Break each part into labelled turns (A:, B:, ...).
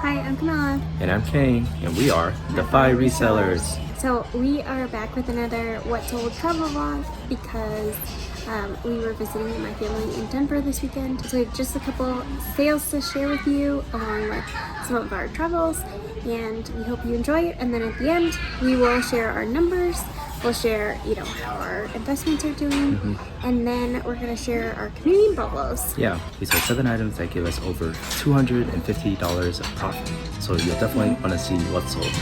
A: Hi, I'm Camilla.
B: And I'm Kane, and we are the FI Resellers.
A: So we are back with another What Sold travel vlog because we were visiting my family in Denver this weekend. So we have just a couple sales to share with you along with some of our travels, and we hope you enjoy it. And then at the end, we will share our numbers. We'll share, how our investments are doing, and then we're gonna share our community BOLOs.
B: Yeah, we sold 7 items that give us over $250 of profit. So you'll definitely want to see what's sold.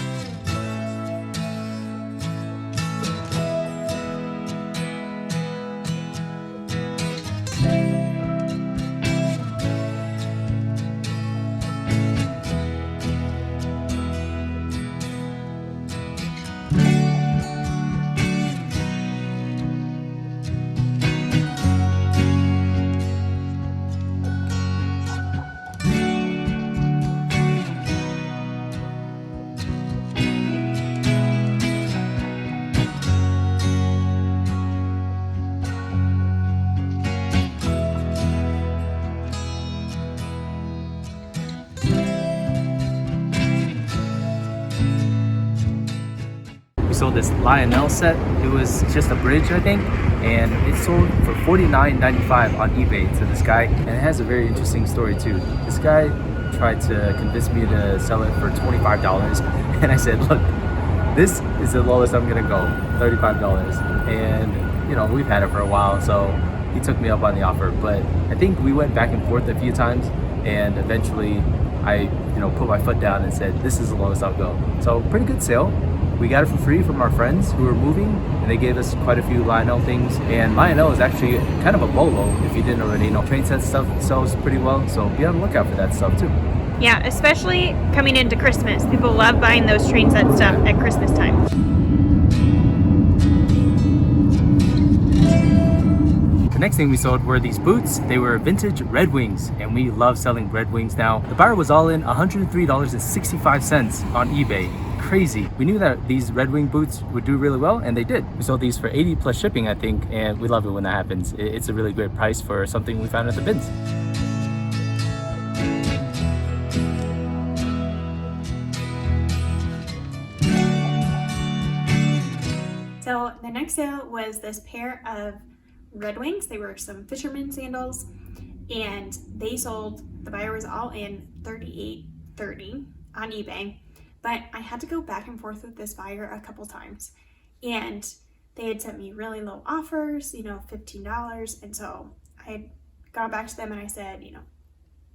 B: We sold this Lionel set. It was just a bridge, I think, and it sold for $49.95 on eBay to this guy. And it has a very interesting story too. This guy tried to convince me to sell it for $25, and I said, look, this is the lowest I'm gonna go, $35. And we've had it for a while, so he took me up on the offer. But I think we went back and forth a few times, and eventually I put my foot down and said, this is the lowest I'll go. So pretty good sale. We got it for free from our friends who were moving, and they gave us quite a few Lionel things. And Lionel is actually kind of a BOLO, if you didn't already know. Train set stuff sells pretty well, so be on the lookout for that stuff too.
C: Yeah, especially coming into Christmas. People love buying those train set stuff at Christmas time.
B: The next thing we sold were these boots. They were vintage Red Wings, and we love selling Red Wings now. The buyer was all in $103.65 on eBay. Crazy. We knew that these Red Wing boots would do really well, and they did. We sold these for 80 plus shipping, I think, and we love it when that happens. It's a really great price for something we found at the bins.
A: So the next sale was this pair of Red Wings. They were some fisherman sandals, and they sold, the buyer was all in $38.30 on eBay. But I had to go back and forth with this buyer a couple times, and they had sent me really low offers, $15. And so I had gone back to them and I said,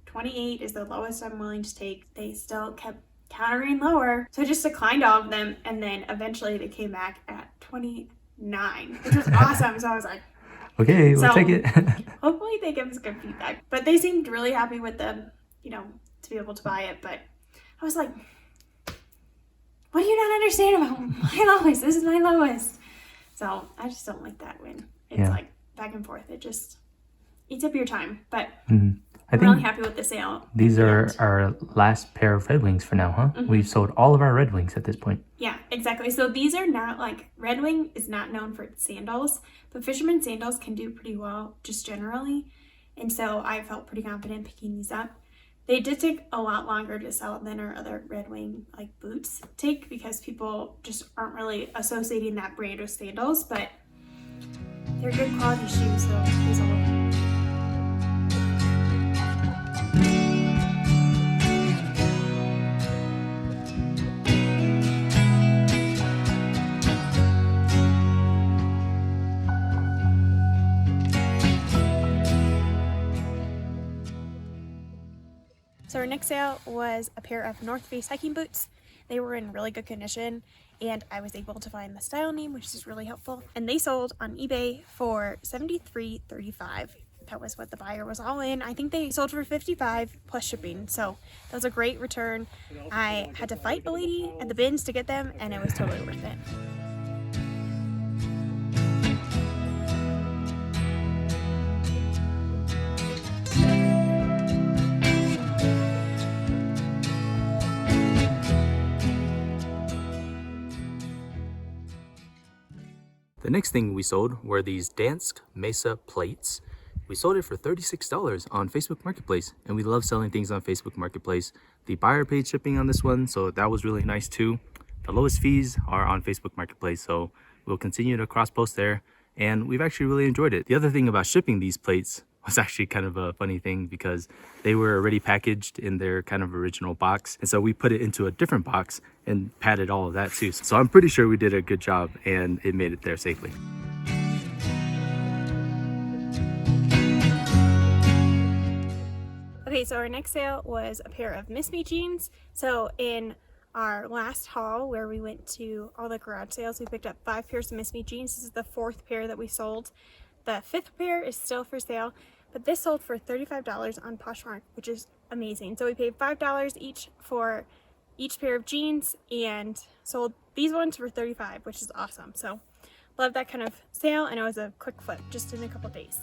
A: 28 is the lowest I'm willing to take. They still kept countering lower. So I just declined all of them. And then eventually they came back at 29, which was awesome. So I was like,
B: okay, we'll take it.
A: Hopefully they give us good feedback. But they seemed really happy with them, to be able to buy it. But I was like, what do you not understand about my lowest? This is my lowest. So I just don't like that when it's like back and forth. It just eats up your time. But I'm really happy with the sale.
B: These are our last pair of Red Wings for now, huh? We've sold all of our Red Wings at this point.
A: Yeah, exactly. So these are not Red Wing is not known for its sandals, but fisherman sandals can do pretty well just generally. And so I felt pretty confident picking these up. They did take a lot longer to sell than our other Red Wing boots take, because people just aren't really associating that brand with sandals, but they're good quality shoes, so these will. So our next sale was a pair of North Face hiking boots. They were in really good condition, and I was able to find the style name, which is really helpful. And they sold on eBay for $73.35. That was what the buyer was all in. I think they sold for $55 plus shipping. So that was a great return. I had to fight a lady at the bins to get them, and it was totally worth it.
B: The next thing we sold were these Dansk Mesa plates, We sold it for $36 on Facebook Marketplace, and we love selling things on Facebook Marketplace. The buyer paid shipping on this one, so that was really nice too. The lowest fees are on Facebook Marketplace, so we'll continue to cross-post there, and we've actually really enjoyed it. The other thing about shipping these plates was actually kind of a funny thing because they were already packaged in their kind of original box, and so we put it into a different box and padded all of that too. So I'm pretty sure we did a good job and it made it there safely.
A: Okay, so our next sale was a pair of Miss Me jeans. So in our last haul where we went to all the garage sales, we picked up 5 pairs of Miss Me jeans. This is the 4th pair that we sold. The 5th pair is still for sale, but this sold for $35 on Poshmark, which is amazing. So we paid $5 each for each pair of jeans and sold these ones for $35, which is awesome. So love that kind of sale, and it was a quick flip just in a couple days.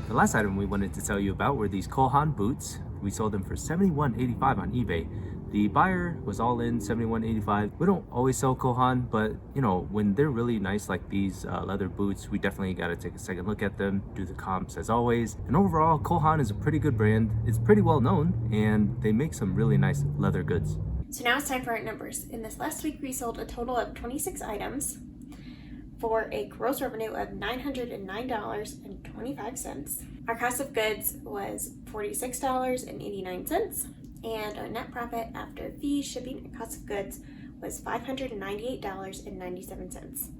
B: The last item we wanted to tell you about were these Cole Haan boots. We sold them for $71.85 on eBay. The buyer was all in $71.85. We don't always sell Cole Haan, but you know, when they're really nice like these leather boots, we definitely got to take a second look at them, do the comps as always. And overall, Cole Haan is a pretty good brand. It's pretty well known, and they make some really nice leather goods.
A: So now it's time for our numbers. In this last week, we sold a total of 26 items for a gross revenue of $909.25. Our cost of goods was $46.89, and our net profit after fees, shipping, and cost of goods was $598.97,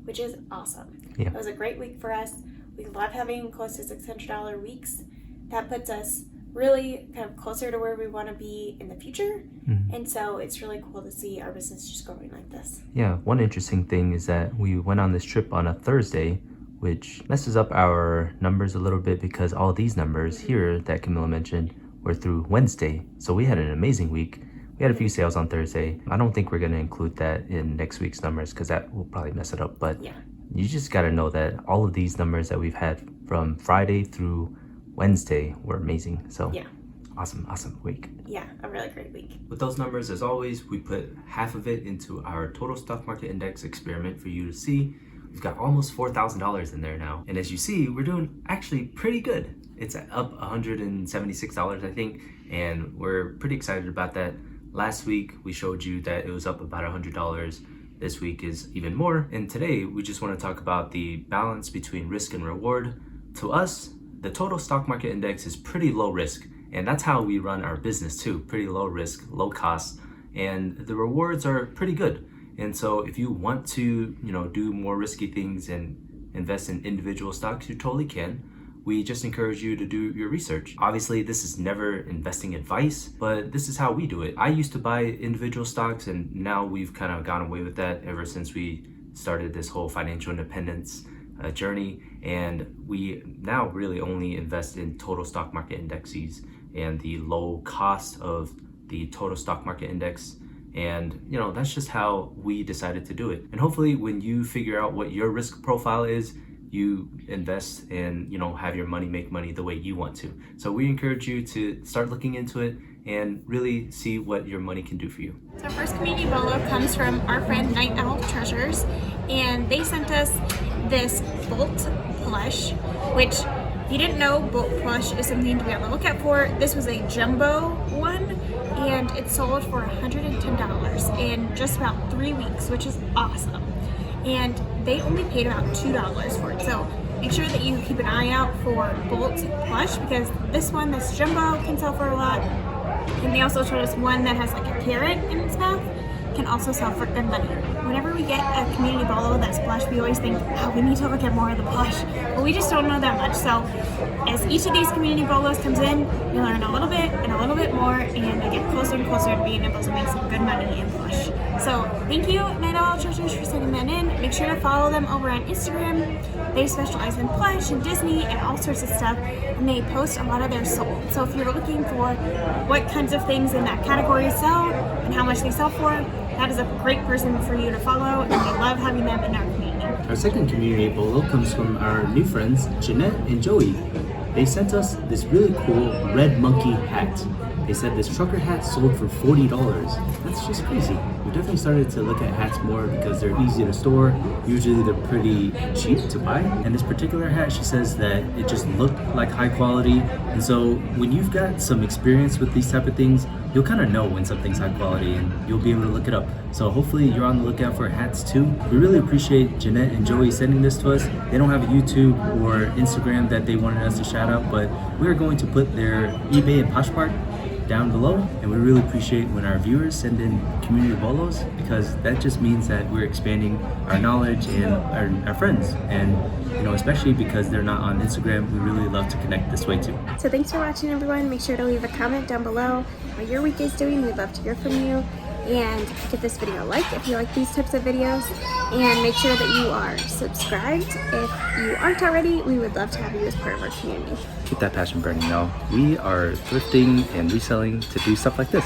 A: which is awesome.
B: Yeah.
A: It was a great week for us. We love having close to $600 weeks. That puts us really kind of closer to where we want to be in the future. And so it's really cool to see our business just growing like this.
B: Yeah, one interesting thing is that we went on this trip on a Thursday, which messes up our numbers a little bit because all these numbers here that Camilla mentioned were through Wednesday. So we had an amazing week. We had a few sales on Thursday. I don't think we're going to include that in next week's numbers because that will probably mess it up. But yeah, you just got to know that all of these numbers that we've had from Friday through Wednesday were amazing. So yeah, awesome week.
A: Yeah, a really great week.
B: With those numbers, as always, we put half of it into our total stock market index experiment for you to see. We've got almost $4,000 in there now. And as you see, we're doing actually pretty good. It's up $176, I think. And we're pretty excited about that. Last week, we showed you that it was up about $100. This week is even more. And today, we just want to talk about the balance between risk and reward. To us, the total stock market index is pretty low risk. And that's how we run our business too. Pretty low risk, low cost. And the rewards are pretty good. And so if you want to, do more risky things and invest in individual stocks, you totally can. We just encourage you to do your research. Obviously, this is never investing advice, but this is how we do it. I used to buy individual stocks, and now we've kind of gone away with that ever since we started this whole financial independence journey. And we now really only invest in total stock market indexes and the low cost of the total stock market index. And that's just how we decided to do it. And hopefully when you figure out what your risk profile is, you invest and have your money make money the way you want to. So we encourage you to start looking into it and really see what your money can do for you.
A: So our first community BOLO comes from our friend Night Owl Treasures, and they sent us this Bolt plush, which if you didn't know, Bolt plush is something to be on the lookout for. This was a jumbo one, and it sold for $110 in just about 3 weeks, which is awesome. And they only paid about $2 for it. So make sure that you keep an eye out for Bolt plush, because this one, this jumbo, can sell for a lot. And they also showed us one that has like a carrot in its mouth, can also sell for good money. Whenever we get a community BOLO that's plush, we always think, oh, we need to look at more of the plush. But we just don't know that much. So as each of these community BOLOs comes in, you learn a little bit and a little bit more, and they get closer and closer to being able to make some good money in plush. So thank you, Night Owl Treasures, for sending that in. Make sure to follow them over on Instagram. They specialize in plush and Disney and all sorts of stuff, and they post a lot of their sold. So if you're looking for what kinds of things in that category sell and how much they sell for, that is a great person for you to follow, and we love having them in our community. community.
B: Our second community BOLO comes from our new friends, Jeanette and Joey. They sent us this really cool red monkey hat. They said this trucker hat sold for $40. That's just crazy. We definitely started to look at hats more because they're easy to store. Usually they're pretty cheap to buy. And this particular hat, she says that it just looked like high quality. And so when you've got some experience with these type of things, you'll kind of know when something's high quality and you'll be able to look it up. So hopefully you're on the lookout for hats too. We really appreciate Jeanette and Joey sending this to us. They don't have a YouTube or Instagram that they wanted us to shout out, but we're going to put their eBay and Poshmark down below, and we really appreciate when our viewers send in community BOLOs, because that just means that we're expanding our knowledge and our friends, and you know, especially because they're not on Instagram, we really love to connect this way too.
D: So thanks for watching, everyone. Make sure to leave a comment down below what your week is doing. We'd love to hear from you. And give this video a like if you like these types of videos. And make sure that you are subscribed. If you aren't already, we would love to have you as part of our community.
B: Keep that passion burning, y'all. We are thrifting and reselling to do stuff like this.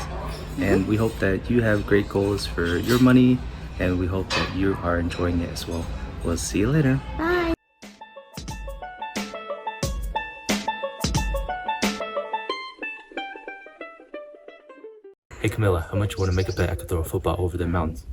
B: And we hope that you have great goals for your money, and we hope that you are enjoying it as well. We'll see you later.
D: Bye.
B: Hey Camilla, how much you want to make a bet I could throw a football over the mountains?